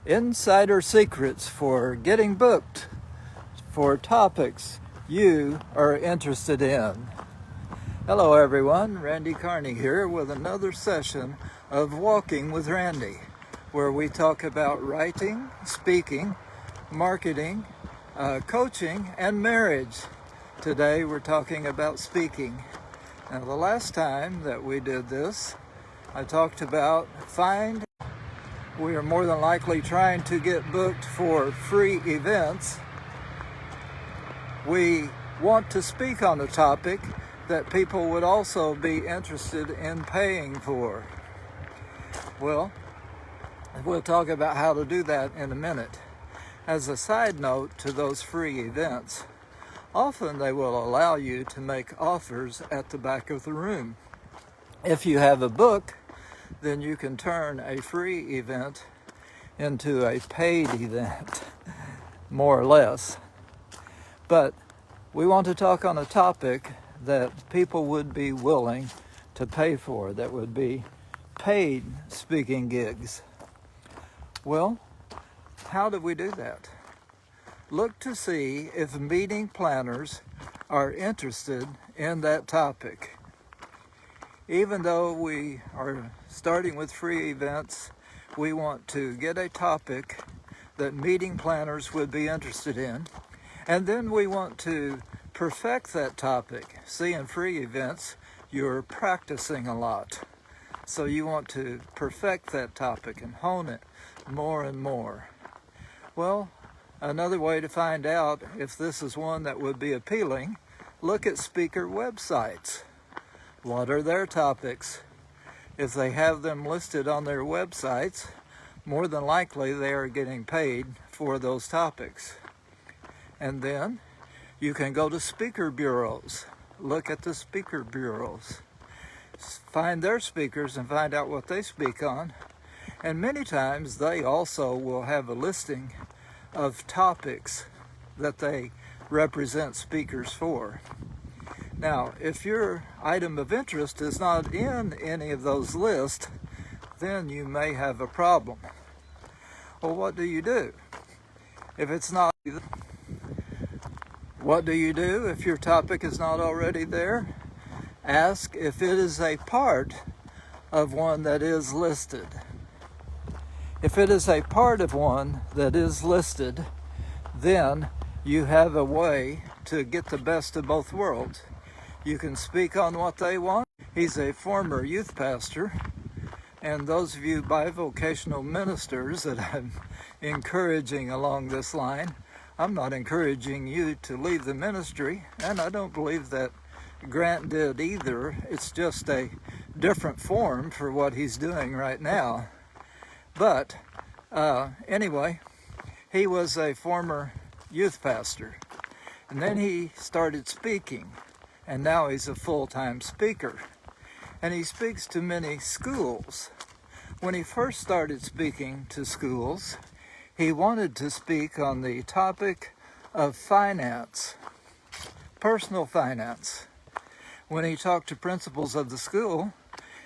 Insider secrets for getting booked for topics you are interested in. Hello everyone, Randy Carney here with another session of Walking with Randy, where we talk about writing, speaking, marketing, coaching, and marriage. Today we're talking about speaking. Now the last time that we did this, I talked about we are more than likely trying to get booked for free events. We want to speak on a topic that people would also be interested in paying for. Well, we'll talk about how to do that in a minute. As a side note to those free events, often they will allow you to make offers at the back of the room. If you have a book, then you can turn a free event into a paid event, more or less. But we want to talk on a topic that people would be willing to pay for, that would be paid speaking gigs. Well, how do we do that? Look to see if meeting planners are interested in that topic. Even though we are starting with free events, we want to get a topic that meeting planners would be interested in, and then we want to perfect that topic. See, in free events, you're practicing a lot. So you want to perfect that topic and hone it more and more. Well, another way to find out if this is one that would be appealing, look at speaker websites. What are their topics? If they have them listed on their websites, more than likely they are getting paid for those topics. And then you can go to speaker bureaus. Look at the speaker bureaus. Find their speakers and find out what they speak on. And many times they also will have a listing of topics that they represent speakers for. Now, if your item of interest is not in any of those lists, then you may have a problem. Well, what do you do? If it's not, what do you do if your topic is not already there? Ask if it is a part of one that is listed. If it is a part of one that is listed, then you have a way to get the best of both worlds. You can speak on what they want. He's a former youth pastor, and those of you bivocational ministers that I'm encouraging along this line, I'm not encouraging you to leave the ministry, and I don't believe that Grant did either. It's just a different form for what he's doing right now. But anyway, he was a former youth pastor, and then he started speaking. And now he's a full-time speaker. And he speaks to many schools. When he first started speaking to schools, he wanted to speak on the topic of finance, personal finance. When he talked to principals of the school,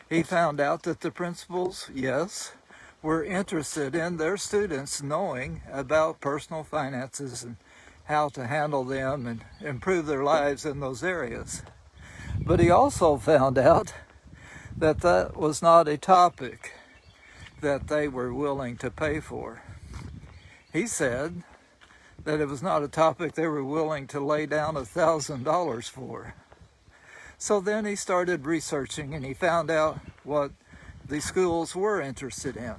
he found out that the principals, yes, were interested in their students knowing about personal finances and how to handle them and improve their lives in those areas. But he also found out that that was not a topic that they were willing to pay for. He said that it was not a topic they were willing to lay down $1,000 for. So then he started researching and he found out what the schools were interested in.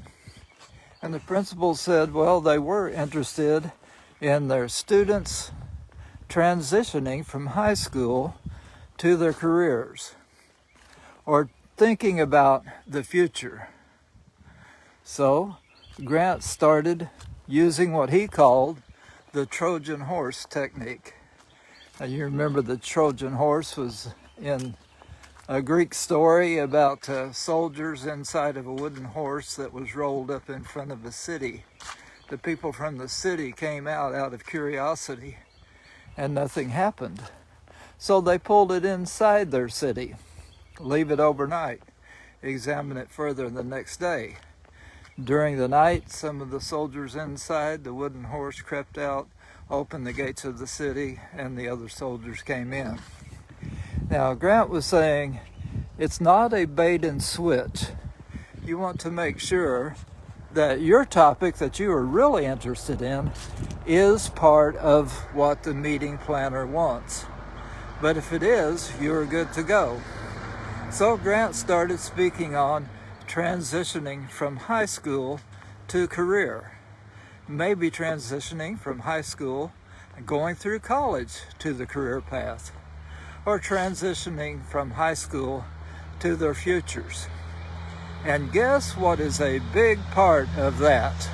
And the principal said, well, they were interested in their students transitioning from high school to their careers or thinking about the future. So Grant started using what he called the Trojan horse technique. Now, you remember the Trojan horse was in a Greek story about soldiers inside of a wooden horse that was rolled up in front of a city. The people from the city came out of curiosity, and nothing happened. So they pulled it inside their city, leave it overnight, examine it further the next day. During the night, some of the soldiers inside the wooden horse crept out, opened the gates of the city, and the other soldiers came in. Now, Grant was saying it's not a bait and switch. You want to make sure that your topic that you are really interested in is part of what the meeting planner wants. But if it is, you're good to go. So Grant started speaking on transitioning from high school to career. Maybe transitioning from high school and going through college to the career path, or transitioning from high school to their futures. And guess what is a big part of that?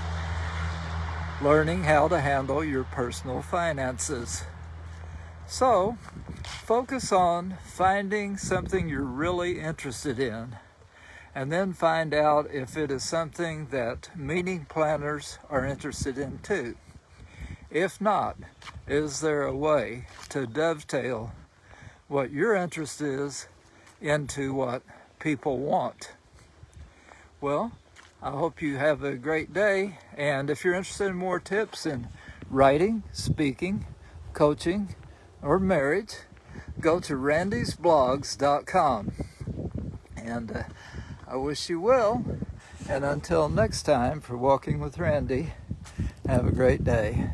Learning how to handle your personal finances. So, focus on finding something you're really interested in, and then find out if it is something that meeting planners are interested in too. If not, is there a way to dovetail what your interest is into what people want? Well, I hope you have a great day, and if you're interested in more tips in writing, speaking, coaching, or marriage, go to randysblogs.com. And I wish you well, and until next time for Walking with Randy, have a great day.